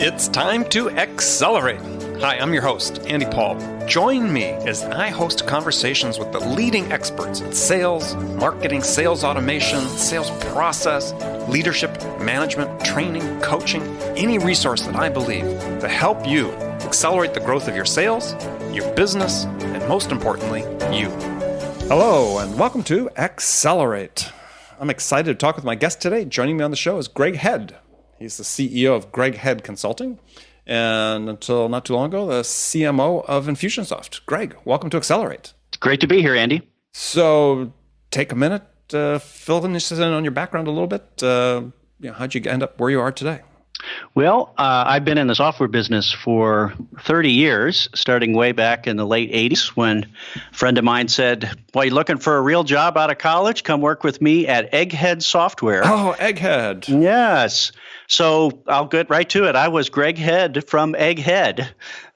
It's time to accelerate. Hi, I'm your host, Andy Paul. Join me as I host conversations with the leading experts in sales, marketing, sales automation, sales process, leadership, management, training, coaching, any resource that I believe to help you accelerate the growth of your sales, your business, and most importantly, you. Hello, and welcome to Accelerate. I'm excited to talk with my guest today. Joining me on the show is Greg Head. He's the CEO of Greg Head Consulting, and until not too long ago, the CMO of Infusionsoft. Greg, welcome to Accelerate. It's great to be here, Andy. So take a minute, fill us in on your background a little bit. How'd you end up where you are today? Well, I've been in the software business for 30 years, starting way back in the late 80s when a friend of mine said, well, you looking for a real job out of college? Come work with me at Egghead Software. Oh, Egghead. Yes. So I'll get right to it. I was Greg Head from Egghead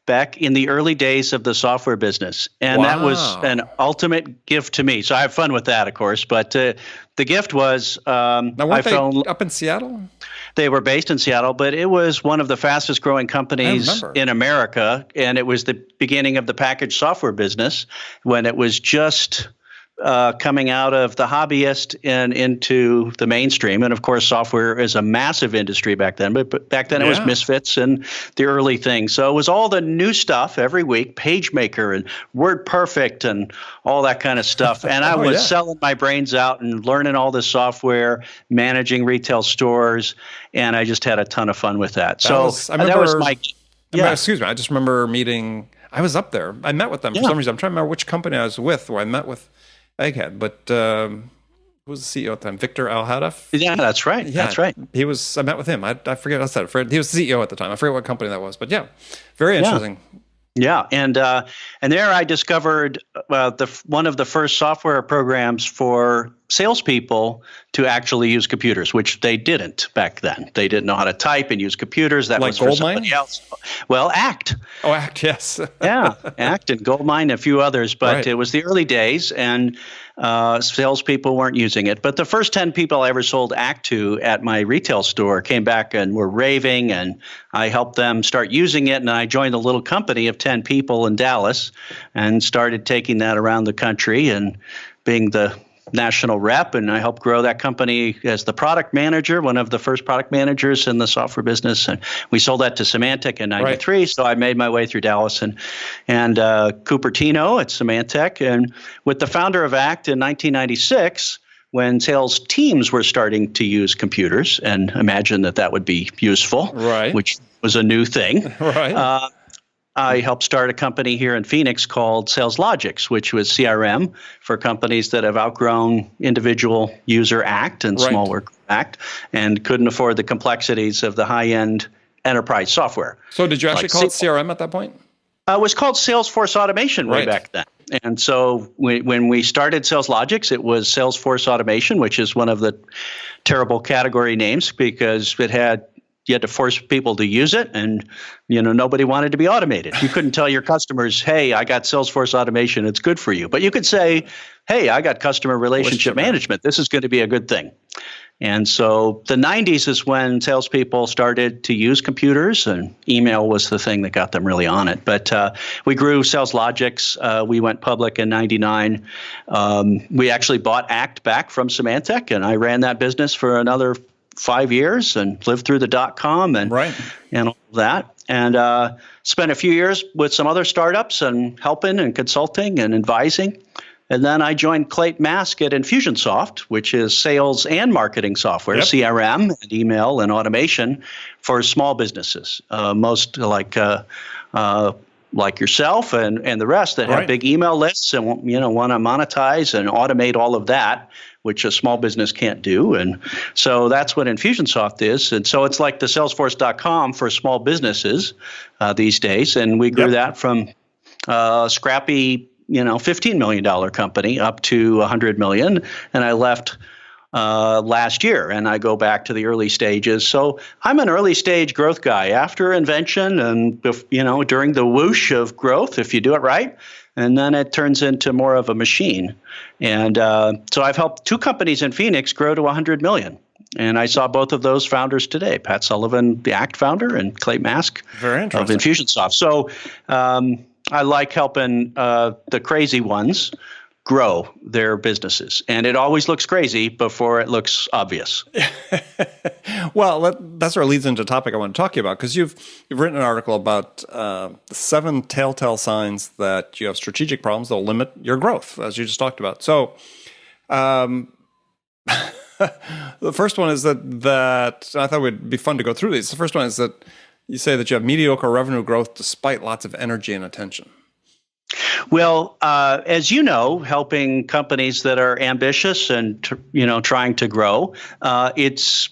back in the early days of the software business. And That was an ultimate gift to me. So I have fun with that, of course. But the gift was now, weren't they up in Seattle? They were based in Seattle, but it was one of the fastest growing companies in America. And it was the beginning of the packaged software business when it was just coming out of the hobbyist and into the mainstream. And of course, software is a massive industry back then, but back then it was Misfits and the early things. So it was all the new stuff every week, PageMaker and WordPerfect and all that kind of stuff. And I was selling my brains out and learning all this software, managing retail stores, and I just had a ton of fun with that. That was my excuse me, I just remember meeting, I was up there. I met with them for some reason. I'm trying to remember which company I was with where I met with Egghead, but who was the CEO at the time? Victor Alhadeff? Yeah, that's right. Yeah, that's right. He was. I met with him. I forget. I said he was the CEO at the time. I forget what company that was, but very interesting. Yeah, and there I discovered one of the first software programs for salespeople to actually use computers, which they didn't back then. They didn't know how to type and use computers. That was for somebody else. Well, ACT. Oh, ACT, yes. Yeah, ACT and Goldmine and a few others, but It was the early days, and salespeople weren't using it. But the first 10 people I ever sold ACT to at my retail store came back and were raving, and I helped them start using it, and I joined a little company of 10 people in Dallas and started taking that around the country and being the national rep, and I helped grow that company as the product manager, one of the first product managers in the software business. And we sold that to Symantec in 93. So I made my way through Dallas and Cupertino at Symantec. And with the founder of ACT in 1996, when sales teams were starting to use computers and imagine that would be useful, which was a new thing. I helped start a company here in Phoenix called Sales Logics, which was CRM for companies that have outgrown individual user ACT and small work ACT and couldn't afford the complexities of the high-end enterprise software. So did you actually call it CRM at that point? It was called Salesforce Automation way back then. And so when we started Sales Logics, it was Salesforce Automation, which is one of the terrible category names because you had to force people to use it, and nobody wanted to be automated. You couldn't tell your customers, "Hey, I got Salesforce Automation; it's good for you." But you could say, "Hey, I got customer relationship management. This is going to be a good thing." And so the 90s is when salespeople started to use computers, and email was the thing that got them really on it. But we grew Sales Logics. We went public in 99. We actually bought ACT back from Symantec, and I ran that business for another 5 years and lived through the .com and all that, and spent a few years with some other startups and helping and consulting and advising. And then I joined Clayton Mask at Infusionsoft, which is sales and marketing software, CRM and email and automation for small businesses, most like yourself and the rest that have big email lists and want to monetize and automate all of that, which a small business can't do. And so that's what Infusionsoft is. And so it's like the Salesforce.com for small businesses these days. And we grew that from scrappy, $15 million company up to $100 million. And I left last year, and I go back to the early stages. So I'm an early stage growth guy. After invention and during the whoosh of growth, if you do it right, and then it turns into more of a machine. And so I've helped two companies in Phoenix grow to $100 million. And I saw both of those founders today, Pat Sullivan, the ACT founder, and Clay Mask Very of interesting. Infusionsoft. So I like helping the crazy ones grow their businesses. And it always looks crazy before it looks obvious. Well, that sort of leads into a topic I want to talk to you about, because you've written an article about the 7 telltale signs that you have strategic problems that will limit your growth, as you just talked about. So the first one is that I thought it would be fun to go through these. The first one is that you say that you have mediocre revenue growth despite lots of energy and attention. Well, as you know, helping companies that are ambitious and trying to grow, it's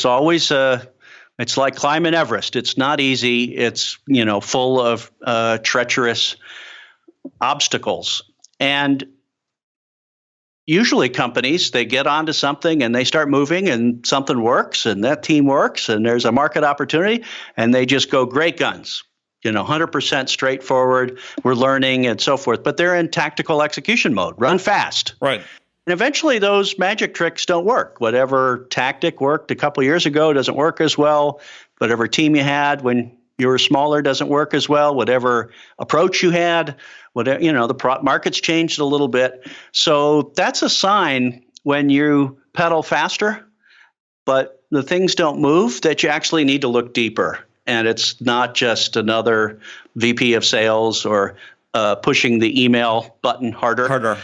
always it's like climbing Everest. It's not easy. It's full of treacherous obstacles, and usually companies, they get onto something and they start moving and something works and that team works and there's a market opportunity and they just go great guns. 100% straightforward, we're learning and so forth, but they're in tactical execution mode, run fast. Right. And eventually those magic tricks don't work. Whatever tactic worked a couple of years ago doesn't work as well. Whatever team you had when you were smaller doesn't work as well. Whatever approach you had, whatever, the market's changed a little bit. So that's a sign when you pedal faster, but the things don't move, that you actually need to look deeper. And it's not just another VP of sales or pushing the email button harder. And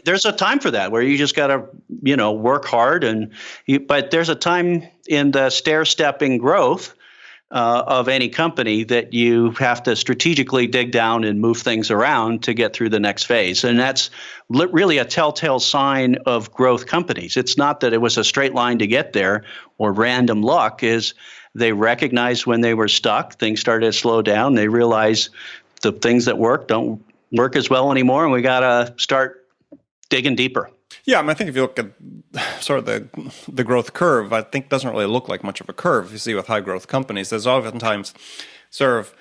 there's a time for that where you just got to, work hard. But there's a time in the stair-stepping growth of any company that you have to strategically dig down and move things around to get through the next phase. And that's really a telltale sign of growth companies. It's not that it was a straight line to get there or random luck. Is they recognized when they were stuck, things started to slow down. They realized the things that work don't work as well anymore, and we got to start digging deeper. Yeah, I think if you look at sort of the growth curve, I think it doesn't really look like much of a curve. You see with high growth companies, there's oftentimes sort of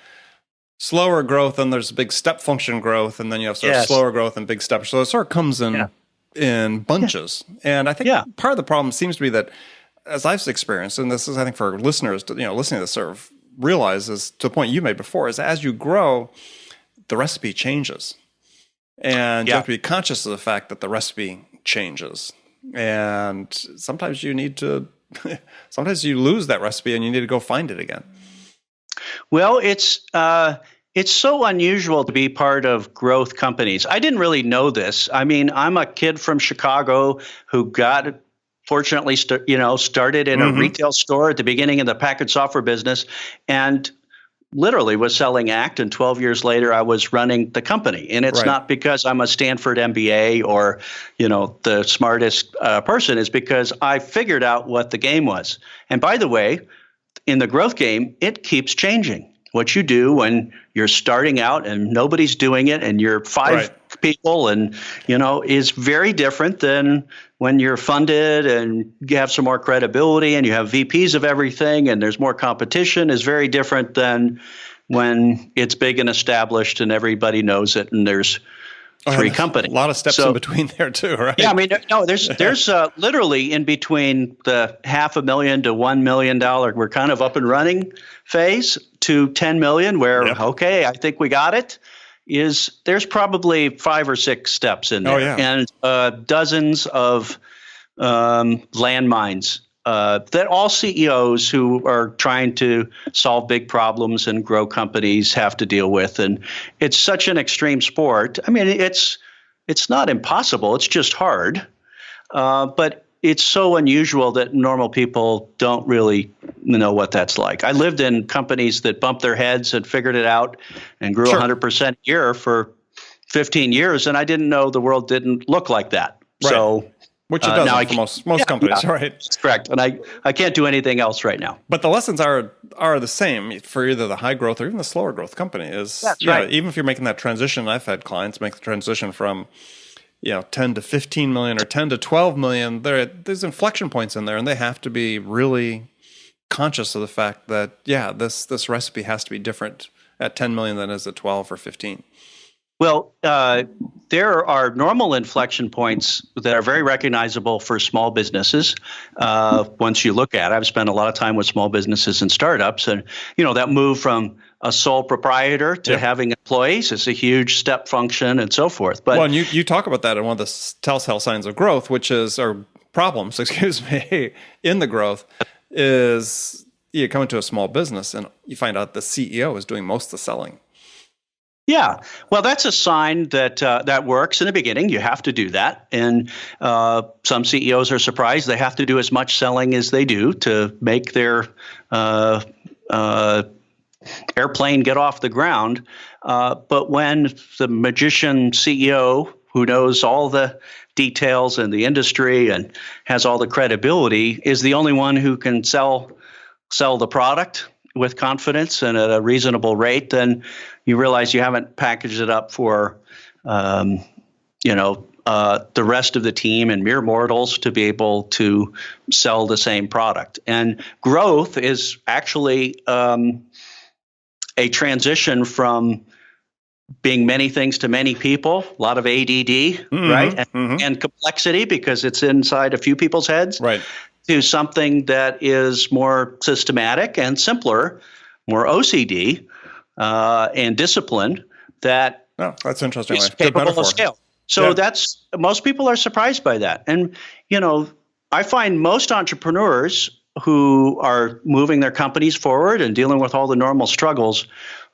slower growth and there's big step function growth, and then you have sort of slower growth and big steps. So it sort of comes in bunches. Yeah. And I think part of the problem seems to be that, as I've experienced, and this is I think for listeners to, listening to this sort of realize, is to the point you made before, is as you grow, the recipe changes. And you have to be conscious of the fact that the recipe changes. And sometimes you need to, sometimes you lose that recipe and you need to go find it again. Well, it's so unusual to be part of growth companies. I didn't really know this. I mean, I'm a kid from Chicago who fortunately started in a retail store at the beginning of the packaged software business, and literally was selling ACT, and 12 years later I was running the company. And it's not because I'm a Stanford MBA or, the smartest person. It's because I figured out what the game was. And by the way, in the growth game, it keeps changing. What you do when you're starting out and nobody's doing it and you're five people and, is very different than when you're funded and you have some more credibility and you have VPs of everything and there's more competition, is very different than when it's big and established and everybody knows it and there's three companies. A lot of steps in between there too, right? Yeah, I mean, no, there's literally in between the $500,000 to $1 million, we're kind of up and running phase, to 10 million where, okay, I think we got it. There's probably 5 or 6 steps in there, and dozens of landmines that all CEOs who are trying to solve big problems and grow companies have to deal with. And it's such an extreme sport. I mean, it's not impossible. It's just hard. But it's so unusual that normal people don't really know what that's like. I lived in companies that bumped their heads and figured it out and grew 100% a year for 15 years, and I didn't know the world didn't look like that. Right. So, which it doesn't for most companies, right? That's correct. And I can't do anything else right now. But the lessons are the same for either the high growth or even the slower growth company. That's right. Even if you're making that transition, I've had clients make the transition from 10 to 15 million or 10 to 12 million, there's inflection points in there, and they have to be really conscious of the fact that, this recipe has to be different at 10 million than it is at 12 or 15. Well, there are normal inflection points that are very recognizable for small businesses. Once you look at it, I've spent a lot of time with small businesses and startups, and that move from a sole proprietor to having employees is a huge step function and so forth. But and you talk about that in one of the telltale signs of growth, or problems, excuse me, in the growth is you come into a small business and you find out the CEO is doing most of the selling. Yeah, well, that's a sign that that works in the beginning. You have to do that, and some CEOs are surprised they have to do as much selling as they do to make their airplane get off the ground. But when the magician CEO who knows all the details in the industry and has all the credibility is the only one who can sell the product with confidence and at a reasonable rate, then you realize you haven't packaged it up for, the rest of the team and mere mortals to be able to sell the same product. And growth is actually a transition from being many things to many people, a lot of ADD, right? And complexity because it's inside a few people's heads. Right. To something that is more systematic and simpler, more OCD and disciplined. That's interesting. Is capable of scale. So that's most people are surprised by that. And I find most entrepreneurs who are moving their companies forward and dealing with all the normal struggles,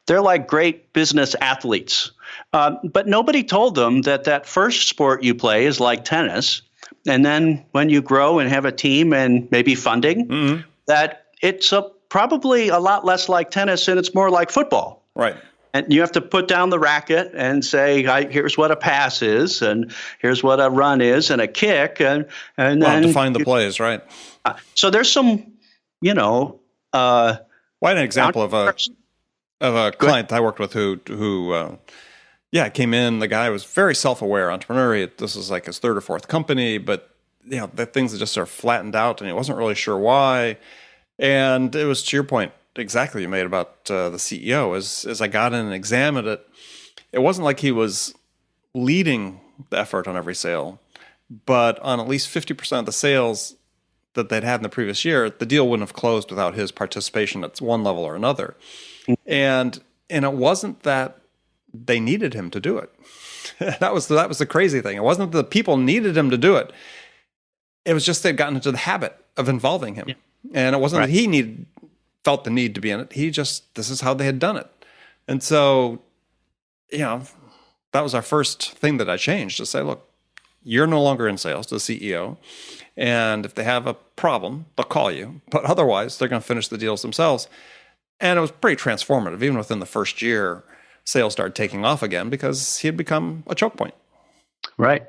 they're like great business athletes. But nobody told them that first sport you play is like tennis. And then when you grow and have a team and maybe funding, that it's probably a lot less like tennis and it's more like football. Right. And you have to put down the racket and say, here's what a pass is, and here's what a run is, and a kick, and then define the plays, right? So there's some, an example of a client I worked with who came in. The guy was very self-aware entrepreneur. This was like his third or fourth company, but the things that just sort of flattened out, and he wasn't really sure why. And it was to your point exactly you made about the CEO. As I got in and examined it, it wasn't like he was leading the effort on every sale, but on at least 50% of the sales that they'd had in the previous year, the deal wouldn't have closed without his participation at one level or another. And it wasn't that they needed him to do it. That was the crazy thing. It wasn't that the people needed him to do it. It was just they'd gotten into the habit of involving him. Yeah. And it wasn't that he felt the need to be in it. This is how they had done it. And so, that was our first thing that I changed, to say, look, you're no longer in sales, the CEO. And if they have a problem, they'll call you. But otherwise, they're going to finish the deals themselves. And it was pretty transformative. Even within the first year, sales started taking off again because he had become a choke point. Right.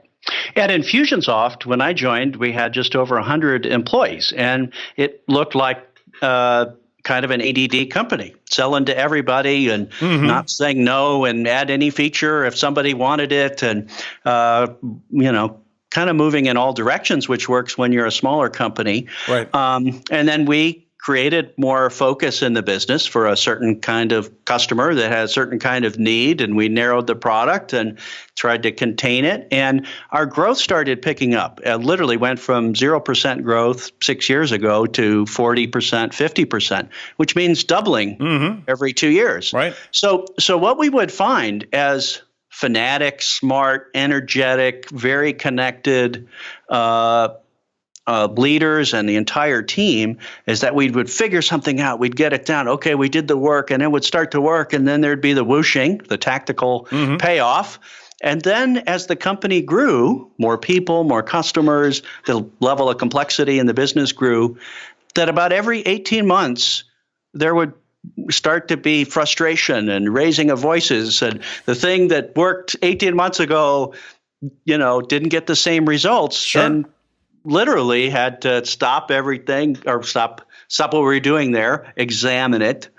At Infusionsoft, when I joined, we had just over 100 employees, and it looked like kind of an ADD company, selling to everybody and not saying no and add any feature if somebody wanted it, and kind of moving in all directions, which works when you're a smaller company. Right. And then we created more focus in the business for a certain kind of customer that has a certain kind of need, and we narrowed the product and tried to contain it. And our growth started picking up. It literally went from 0% growth 6 years ago to 40%, 50%, which means doubling every 2 years. Right. So what we would find as fanatic, smart, energetic, very connected leaders and the entire team is that we would figure something out. We'd get it down. Okay, we did the work, and it would start to work, and then there'd be the whooshing, the tactical payoff. And then as the company grew, more people, more customers, the level of complexity in the business grew, that about every 18 months, there would start to be frustration and raising of voices. And the thing that worked 18 months ago, didn't get the same results. Sure. And literally had to stop everything, or stop what we were doing there, examine it,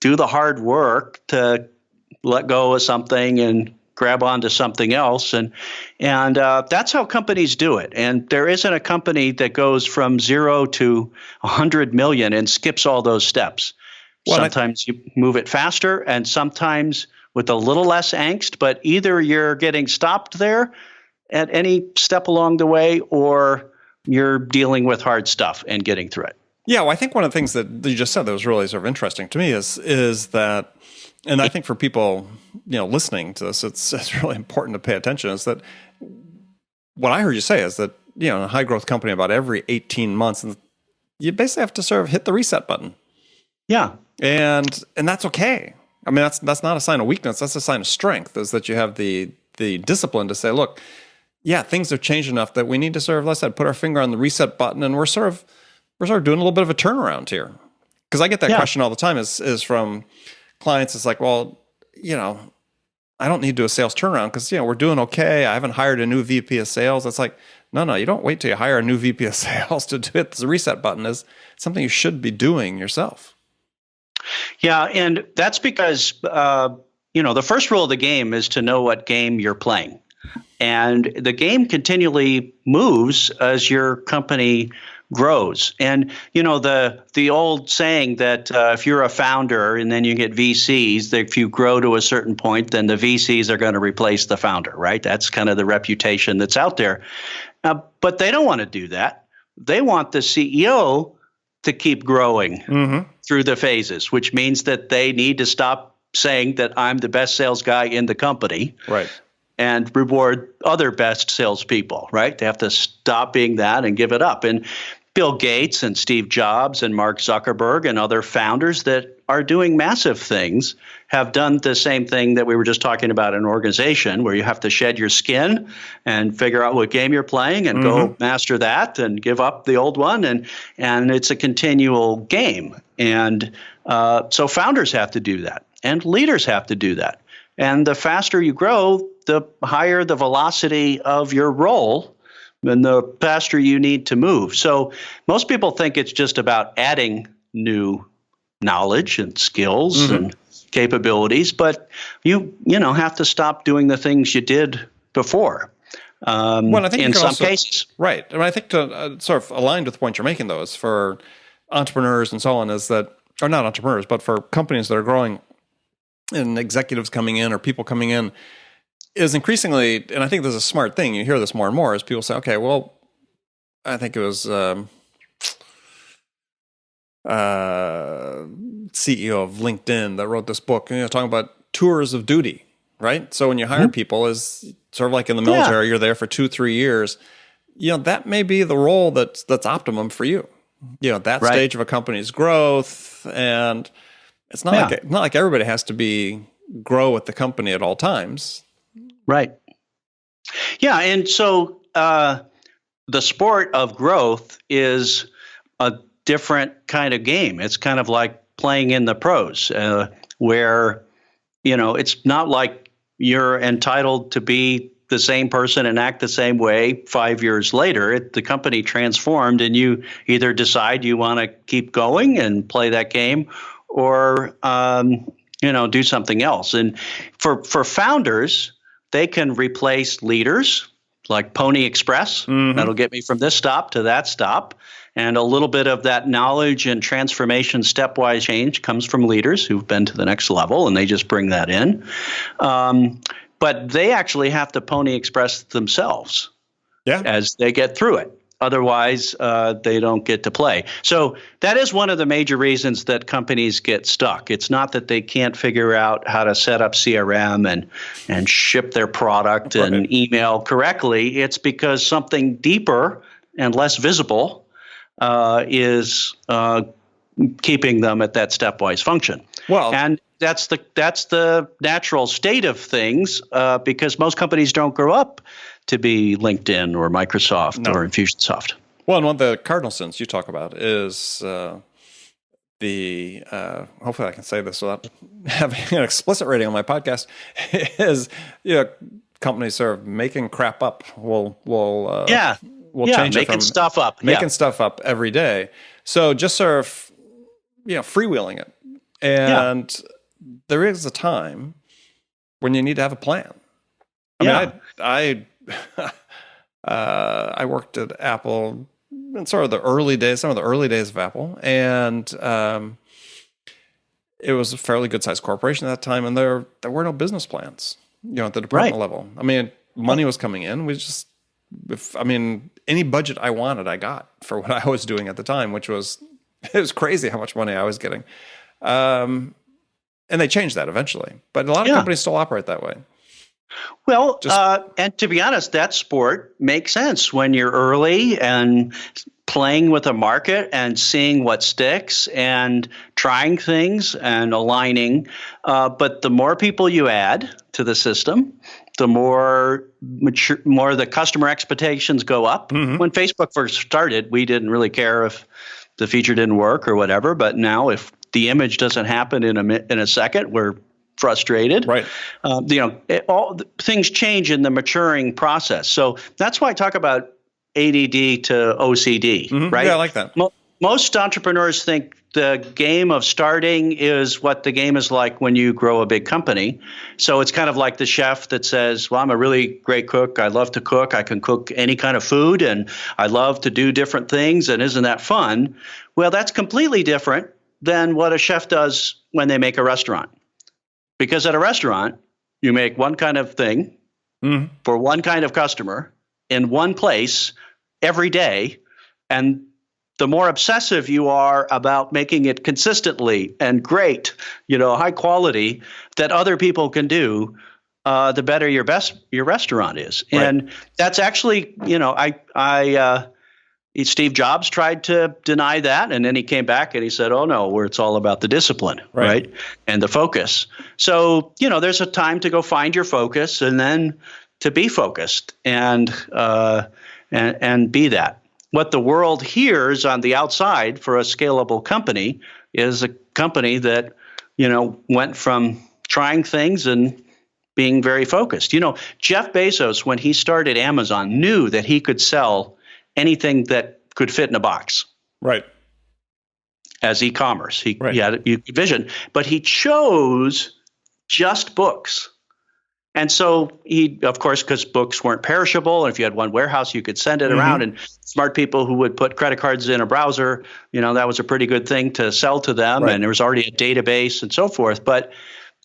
do the hard work to let go of something and grab onto something else. And that's how companies do it. And there isn't a company that goes from 0 to 100 million and skips all those steps. Well, sometimes you move it faster, and sometimes with a little less angst, but either you're getting stopped there at any step along the way, or you're dealing with hard stuff and getting through it. Yeah, well, I think one of the things that you just said that was really sort of interesting to me is that, and I think for people listening to this, it's really important to pay attention. Is that what I heard you say is that in a high growth company, about every 18 months, you basically have to sort of hit the reset button. Yeah, and that's okay. I mean, that's not a sign of weakness. That's a sign of strength. Is that you have the discipline to say, look, yeah, things have changed enough that we need to sort of, let's say, put our finger on the reset button, and we're sort of doing a little bit of a turnaround here. Because I get that question all the time is from clients. It's like, well, I don't need to do a sales turnaround because we're doing okay. I haven't hired a new VP of sales. It's like, no, you don't wait till you hire a new VP of sales to hit the reset button. Is something you should be doing yourself. Yeah, and that's because the first rule of the game is to know what game you're playing. And the game continually moves as your company grows. And, the old saying that if you're a founder and then you get VCs, that if you grow to a certain point, then the VCs are going to replace the founder, right? That's kind of the reputation that's out there. But they don't want to do that. They want the CEO to keep growing through the phases, which means that they need to stop saying that I'm the best sales guy in the company. Right. And reward other best salespeople, right? They have to stop being that and give it up. And Bill Gates and Steve Jobs and Mark Zuckerberg and other founders that are doing massive things have done the same thing that we were just talking about in an organization, where you have to shed your skin and figure out what game you're playing and go master that and give up the old one. And it's a continual game. And so founders have to do that, and leaders have to do that. And the faster you grow, the higher the velocity of your role, and the faster you need to move. So most people think it's just about adding new knowledge and skills and capabilities, but you have to stop doing the things you did before. Well, I think in some cases, right? And I think to sort of aligned with the point you're making, though, is for entrepreneurs and so on, is that, or not entrepreneurs, but for companies that are growing and executives coming in or people coming in, is increasingly, and I think this is a smart thing, you hear this more and more, is people say, okay, well, I think it was CEO of LinkedIn that wrote this book, talking about tours of duty, right? So when you hire people, is sort of like in the military, you're there for 2-3 years, that may be the role that's optimum for you. That stage of a company's growth, and it's not like everybody has to grow with the company at all times. Right. Yeah. And so the sport of growth is a different kind of game. It's kind of like playing in the pros, where, it's not like you're entitled to be the same person and act the same way 5 years later. The company transformed, and you either decide you want to keep going and play that game, or do something else. And for founders, they can replace leaders like Pony Express. That'll get me from this stop to that stop. And a little bit of that knowledge and transformation, stepwise change, comes from leaders who've been to the next level, and they just bring that in. But they actually have to Pony Express themselves as they get through it. Otherwise, they don't get to play. So that is one of the major reasons that companies get stuck. It's not that they can't figure out how to set up CRM and ship their product and email correctly. It's because something deeper and less visible is keeping them at that stepwise function. Well, and that's the natural state of things, because most companies don't grow up to be LinkedIn or Microsoft or Infusionsoft. Well, and one of the cardinal sins you talk about is hopefully I can say this without having an explicit rating on my podcast, is companies sort of making crap up. We'll change it from stuff up. Making stuff up every day. So just sort of freewheeling it. And there is a time when you need to have a plan. I worked at Apple in sort of some of the early days of Apple, and it was a fairly good sized corporation at that time, and there were no business plans, at the department level. I mean, money was coming in. Any budget I wanted, I got for what I was doing at the time, which was, it was crazy how much money I was getting. And they changed that eventually, but a lot of companies still operate that way. Well, and to be honest, that sport makes sense when you're early and playing with a market and seeing what sticks and trying things and aligning. But the more people you add to the system, the more the customer expectations go up. Mm-hmm. When Facebook first started, we didn't really care if the feature didn't work or whatever. But now, if the image doesn't happen in a second, we're frustrated. Right. Things change in the maturing process. So that's why I talk about ADD to OCD, right? Yeah, I like that. Most entrepreneurs think the game of starting is what the game is like when you grow a big company. So it's kind of like the chef that says, well, I'm a really great cook. I love to cook. I can cook any kind of food, and I love to do different things. And isn't that fun? Well, that's completely different than what a chef does when they make a restaurant. Because at a restaurant, you make one kind of thing for one kind of customer in one place every day. And the more obsessive you are about making it consistently and great, high quality that other people can do, the better your restaurant is. Right. And that's actually, Steve Jobs tried to deny that, and then he came back and he said, oh, no, where it's all about the discipline, right? And the focus. So, there's a time to go find your focus and then to be focused and be that. What the world hears on the outside for a scalable company is a company that, went from trying things and being very focused. Jeff Bezos, when he started Amazon, knew that he could sell anything that could fit in a box. Right. As e-commerce. He had a vision, but he chose just books. And so he, of course, because books weren't perishable, and if you had one warehouse, you could send it around, and smart people who would put credit cards in a browser, that was a pretty good thing to sell to them. Right. And there was already a database and so forth. But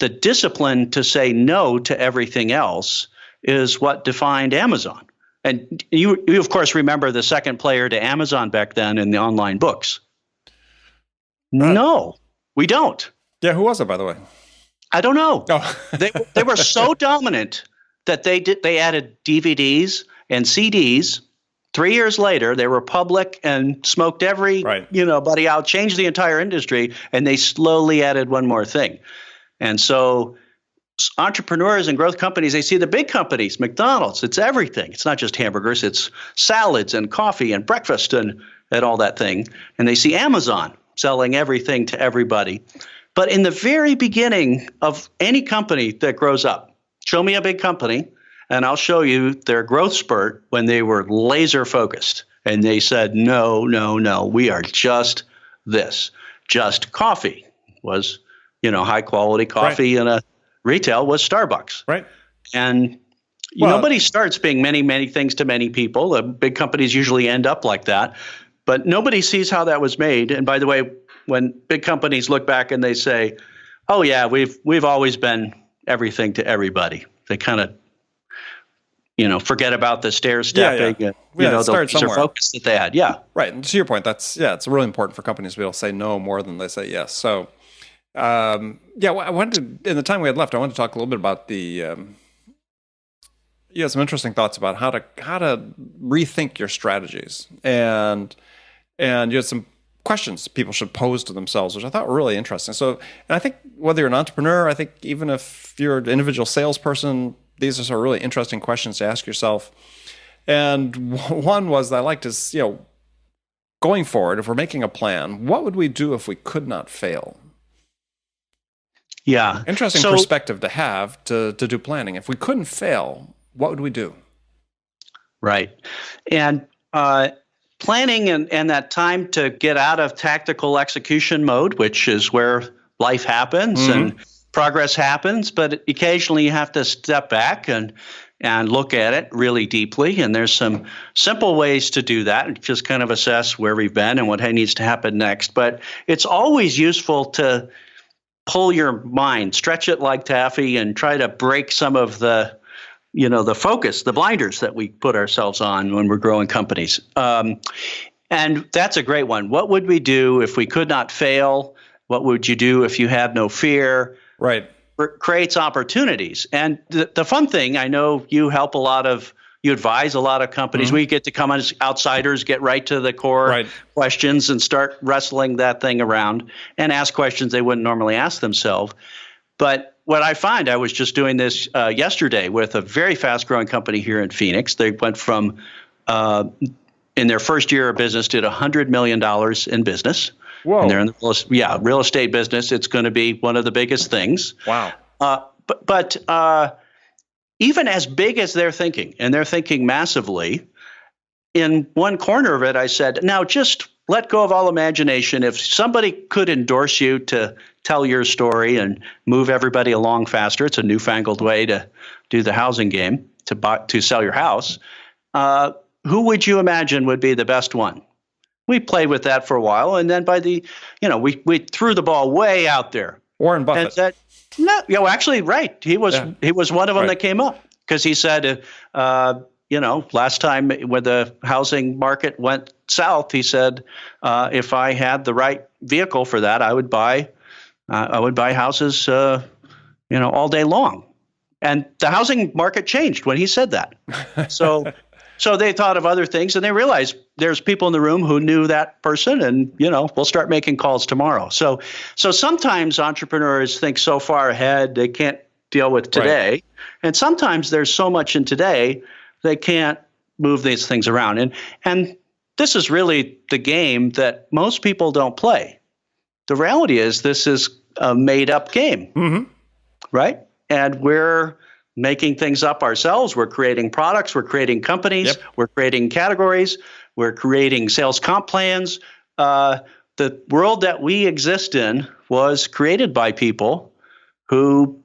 the discipline to say no to everything else is what defined Amazon. And you of course, remember the second player to Amazon back then in the online books. No, we don't. Yeah, who was it, by the way? I don't know. Oh. They were so dominant that they added DVDs and CDs. 3 years later, they were public and smoked every buddy out, changed the entire industry, and they slowly added one more thing. And so entrepreneurs and growth companies, they see the big companies, McDonald's, it's everything. It's not just hamburgers, it's salads and coffee and breakfast and all that thing. And they see Amazon selling everything to everybody. But in the very beginning of any company that grows up, show me a big company and I'll show you their growth spurt when they were laser focused. And they said, no, we are just this. Just coffee was, high quality coffee in a retail was Starbucks. Right. And nobody starts being many, many things to many people. Big companies usually end up like that. But nobody sees how that was made. And by the way, when big companies look back and they say, oh, yeah, we've always been everything to everybody. They kind of, forget about the stair-stepping and, the laser focus that they had. Yeah. Right. And to your point, it's really important for companies to be able to say no more than they say yes. So, I wanted to, in the time we had left, I wanted to talk a little bit about the, some interesting thoughts about how to rethink your strategies, and you had some questions people should pose to themselves, which I thought were really interesting. So, and I think whether you're an entrepreneur, I think even if you're an individual salesperson, these are some really interesting questions to ask yourself. And one was that I liked is, going forward, if we're making a plan, what would we do if we could not fail? Yeah. Interesting perspective to have to do planning. If we couldn't fail, what would we do? Right. And planning and that time to get out of tactical execution mode, which is where life happens and progress happens, but occasionally you have to step back and look at it really deeply. And there's some simple ways to do that, just kind of assess where we've been and what needs to happen next. But it's always useful to pull your mind, stretch it like taffy, and try to break some of the focus, the blinders that we put ourselves on when we're growing companies. And that's a great one. What would we do if we could not fail? What would you do if you had no fear? Right. Creates opportunities. And the fun thing, I know you advise a lot of companies. We get to come as outsiders, get right to the core questions and start wrestling that thing around and ask questions they wouldn't normally ask themselves. But what I find, I was just doing this yesterday with a very fast-growing company here in Phoenix. They went from, in their first year of business, did $100 million in business. Whoa. And they're in the real estate business. It's going to be one of the biggest things. Wow. But even as big as they're thinking, and they're thinking massively, in one corner of it, I said, now just let go of all imagination. If somebody could endorse you to tell your story and move everybody along faster, it's a newfangled way to do the housing game, to sell your house. Who would you imagine would be the best one? We played with that for a while, and then we threw the ball way out there. Warren Buffett. And said, no, actually, right. He was one of them that came up because he said, last time when the housing market went south, he said, if I had the right vehicle for that, I would buy houses, all day long. And the housing market changed when he said that. So they thought of other things, and they realized there's people in the room who knew that person, and we'll start making calls tomorrow. So sometimes entrepreneurs think so far ahead they can't deal with today, and sometimes there's so much in today they can't move these things around. And this is really the game that most people don't play. The reality is this is a made-up game, right? And we're making things up ourselves. We're creating products. We're creating companies. We're creating categories. We're creating sales comp plans. The world that we exist in was created by people who,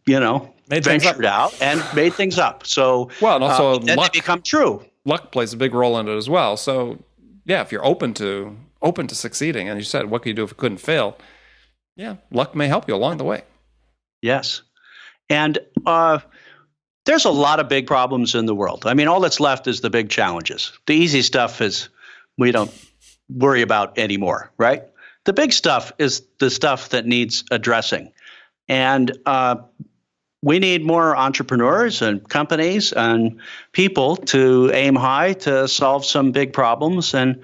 ventured out and made things up. So, and also then luck. They become true. Luck plays a big role in it as well. So, if you're open to succeeding, and you said, what could you do if it couldn't fail? Yeah, luck may help you along the way. Yes. And there's a lot of big problems in the world. I mean, all that's left is the big challenges. The easy stuff is we don't worry about anymore, right? The big stuff is the stuff that needs addressing. And we need more entrepreneurs and companies and people to aim high to solve some big problems and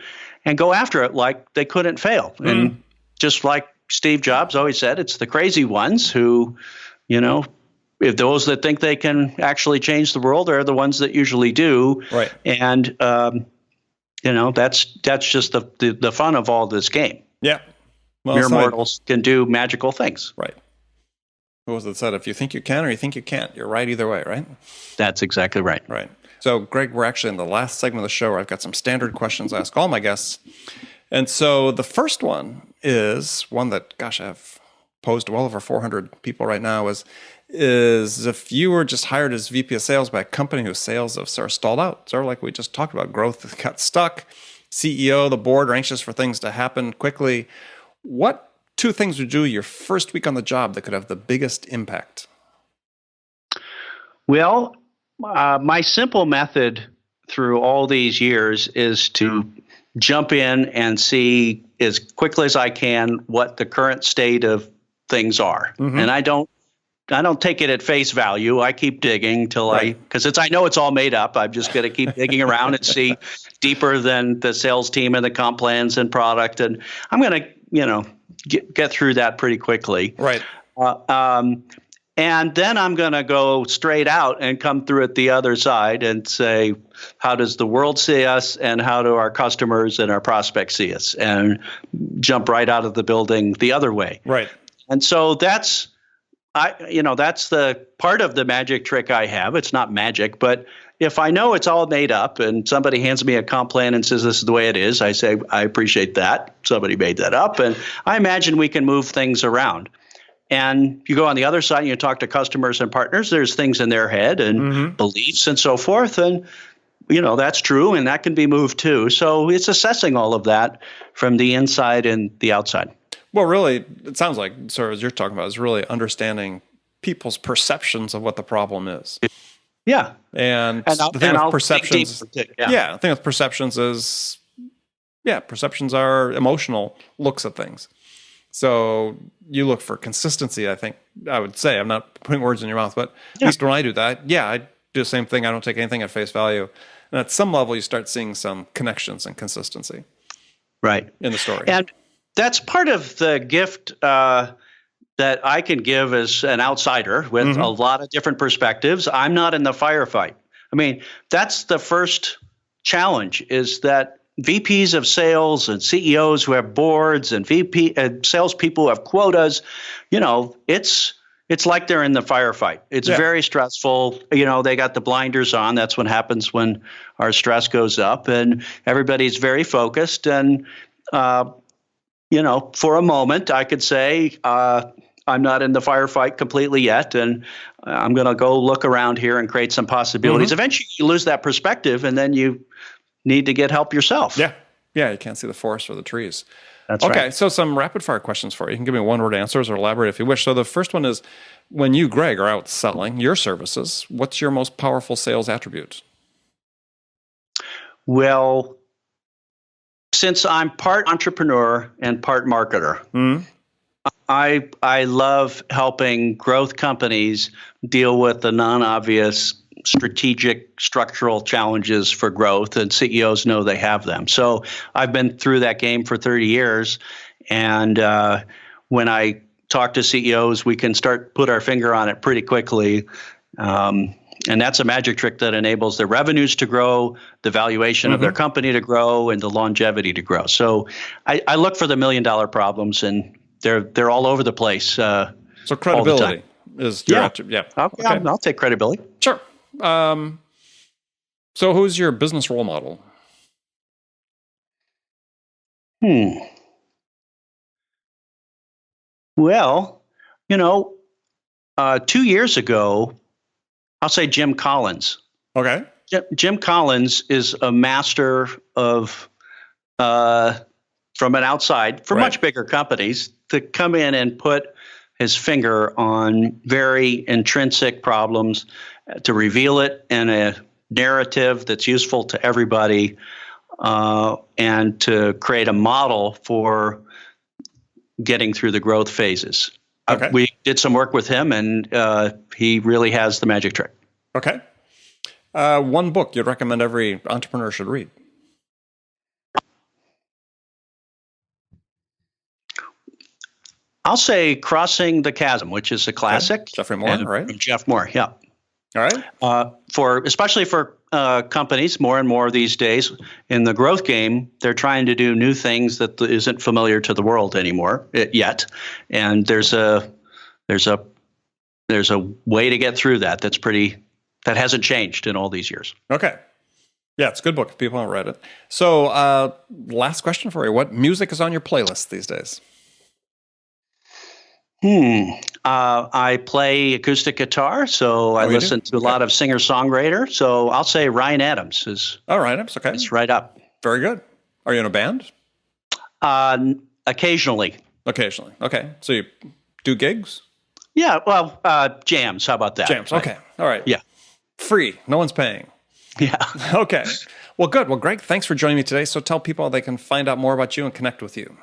go after it like they couldn't fail. And just like Steve Jobs always said, it's the crazy ones who, if those that think they can actually change the world are the ones that usually do. Right. And, that's just the fun of all this game. Yeah. Well, mere mortals can do magical things. Right. Who was it said? If you think you can or you think you can't, you're right either way, right? That's exactly right. Right. So, Greg, we're actually in the last segment of the show where I've got some standard questions I ask all my guests. And so the first one is one that, I've posed to well over 400 people right now is if you were just hired as VP of sales by a company whose sales have sort of stalled out, sort of like we just talked about, growth got stuck, CEO, the board are anxious for things to happen quickly. What 2 things would you do your first week on the job that could have the biggest impact? Well, my simple method through all these years is to jump in and see as quickly as I can what the current state of things are. And I don't take it at face value. I keep digging till because I know it's all made up. I'm just going to keep digging around and see deeper than the sales team and the comp plans and product. And I'm going to, get through that pretty quickly. Right. And then I'm going to go straight out and come through it the other side and say, how does the world see us and how do our customers and our prospects see us? And jump right out of the building the other way. Right. And so that's the part of the magic trick I have. It's not magic, but if I know it's all made up and somebody hands me a comp plan and says this is the way it is, I say, I appreciate that. Somebody made that up. And I imagine we can move things around. And you go on the other side and you talk to customers and partners, there's things in their head and beliefs and so forth. And, that's true and that can be moved too. So it's assessing all of that from the inside and the outside. Well, really, it sounds like, sort of as you're talking about, is really understanding people's perceptions of what the problem is. Yeah. And the thing with perceptions, the thing with perceptions is, perceptions are emotional looks at things. So you look for consistency, I think. I would say, I'm not putting words in your mouth, but at least when I do that, I do the same thing. I don't take anything at face value. And at some level, you start seeing some connections and consistency. Right. In the story. And that's part of the gift that I can give as an outsider with a lot of different perspectives. I'm not in the firefight. I mean, that's the first challenge, is that VPs of sales and CEOs who have boards and salespeople who have quotas, it's like they're in the firefight. It's very stressful. They got the blinders on. That's what happens when our stress goes up, and everybody's very focused. And, for a moment, I could say, I'm not in the firefight completely yet, and I'm going to go look around here and create some possibilities. Eventually, you lose that perspective, and then you need to get help yourself. Yeah, you can't see the forest or the trees. That's right. Okay, so some rapid-fire questions for you. You can give me one-word answers or elaborate if you wish. So the first one is, when you, Greg, are out selling your services, what's your most powerful sales attribute? Well, since I'm part entrepreneur and part marketer, I love helping growth companies deal with the non-obvious strategic structural challenges for growth, and CEOs know they have them. So I've been through that game for 30 years. And when I talk to CEOs, we can put our finger on it pretty quickly. And that's a magic trick that enables their revenues to grow, the valuation of their company to grow, and the longevity to grow. So I look for the $1 million problems, and they're all over the place. So credibility is your attribute. Okay. I'll take credibility. Sure. So who's your business role model? Well, 2 years ago, I'll say Jim Collins. Okay. Jim Collins is a master of, from an outside, for much bigger companies, to come in and put his finger on very intrinsic problems, to reveal it in a narrative that's useful to everybody, and to create a model for getting through the growth phases. Okay. We did some work with him, and he really has the magic trick. Okay. One book you'd recommend every entrepreneur should read? I'll say Crossing the Chasm, which is a classic. Okay. Jeffrey Moore, right? Jeff Moore, yeah. All right. Especially for companies, more and more these days in the growth game, they're trying to do new things that isn't familiar to the world anymore yet, and there's a way to get through that. That hasn't changed in all these years. Okay. Yeah, it's a good book if people haven't read it. So, last question for you: what music is on your playlist these days? I play acoustic guitar, so I listen to a lot of singer-songwriter. So I'll say Ryan Adams is. Oh, Ryan Adams, okay. It's right up. Very good. Are you in a band? Occasionally. Occasionally. Okay. So you do gigs? Yeah. Well, jams. How about that? Jams. Okay. All right. Yeah. Free. No one's paying. Yeah. Okay. Well, good. Well, Greg, thanks for joining me today. So tell people they can find out more about you and connect with you.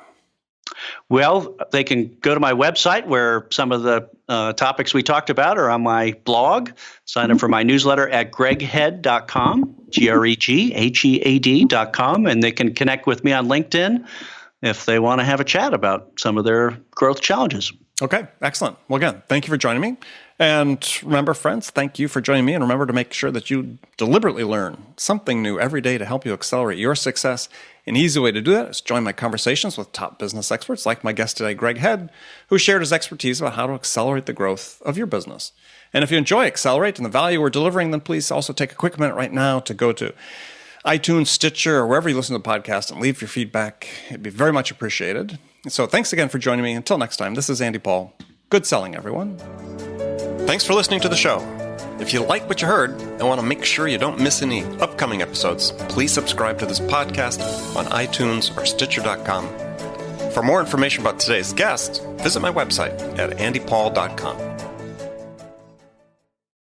Well, they can go to my website where some of the topics we talked about are on my blog. Sign up for my newsletter at greghead.com, GREGHEAD.com, and they can connect with me on LinkedIn if they want to have a chat about some of their growth challenges. Okay, excellent. Well, again, thank you for joining me. And remember, friends, thank you for joining me. And remember to make sure that you deliberately learn something new every day to help you accelerate your success. An easy way to do that is join my conversations with top business experts like my guest today, Greg Head, who shared his expertise about how to accelerate the growth of your business. And if you enjoy Accelerate and the value we're delivering, then please also take a quick minute right now to go to iTunes, Stitcher, or wherever you listen to the podcast and leave your feedback. It'd be very much appreciated. So thanks again for joining me. Until next time, this is Andy Paul. Good selling, everyone. Thanks for listening to the show. If you like what you heard and want to make sure you don't miss any upcoming episodes, please subscribe to this podcast on iTunes or Stitcher.com. For more information about today's guest, visit my website at andypaul.com.